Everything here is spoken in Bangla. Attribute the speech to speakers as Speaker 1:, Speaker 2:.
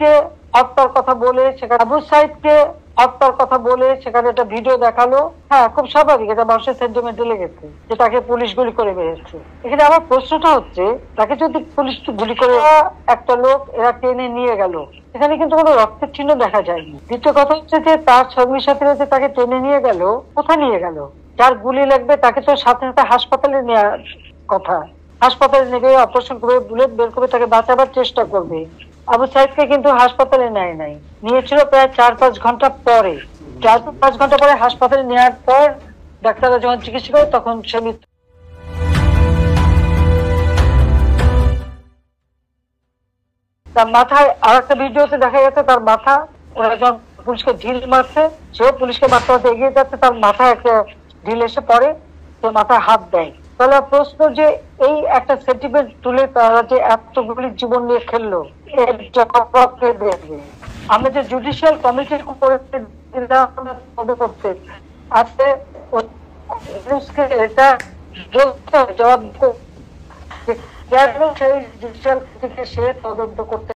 Speaker 1: সাইদকে হত্যার কথা বলে সেখানে সেখানে একটা ভিডিও দেখালো। হ্যাঁ, খুব স্বাভাবিক, এটা মানুষের সেন্টিমেন্টে লেগেছে যে তাকে পুলিশ গুলি করে মেরেছে। এখানে আমার প্রশ্নটা হচ্ছে, তাকে যদি পুলিশ গুলি করে একটা লোক এরা টেনে নিয়ে গেল, এখানে কিন্তু কোনো রক্তের চিহ্ন দেখা যায়নি। দ্বিতীয় কথা হচ্ছে যে তার সঙ্গী সাথীরা যে তাকে টেনে নিয়ে গেল, কোথায় নিয়ে গেল? যার গুলি লাগবে তাকে তো সাথে সাথে হাসপাতালে নেওয়ার কথা। হাসপাতালে নেবে, অপারেশন করে, বুলেট বের করে তাকে বাঁচাবার চেষ্টা করবে। আবু সাইদকে কিন্তু হাসপাতালে নেয় নাই, নিয়েছিল প্রায় 4-5 ঘন্টা পরে। 4-5 ঘন্টা পরে হাসপাতালে নেওয়ার পর ডাক্তাররা যখন চিকিৎসা করে তখন সে মৃত্যু। তার মাথায় আর একটা ভিডিওতে দেখা গেছে তার মাথা, ওরা যখন পুলিশকে ঢিল মারছে, সেও পুলিশকে মারতে মারতে এগিয়ে যাচ্ছে, তার মাথায় একটা ঢিল এসে পড়ে, সে মাথায় হাত দেয়। তাহলে প্রশ্ন যে এই একটা সেন্টিমেন্ট তুলে তারা যে এতগুলি জীবন নিয়ে খেললো, এর জবাব কে দেবে? আমরা যে জুডিশিয়াল কমিটি করে করতে আছে, এটা জবাব সেই জুডিশিয়াল কমিটিকে সে তদন্ত করতে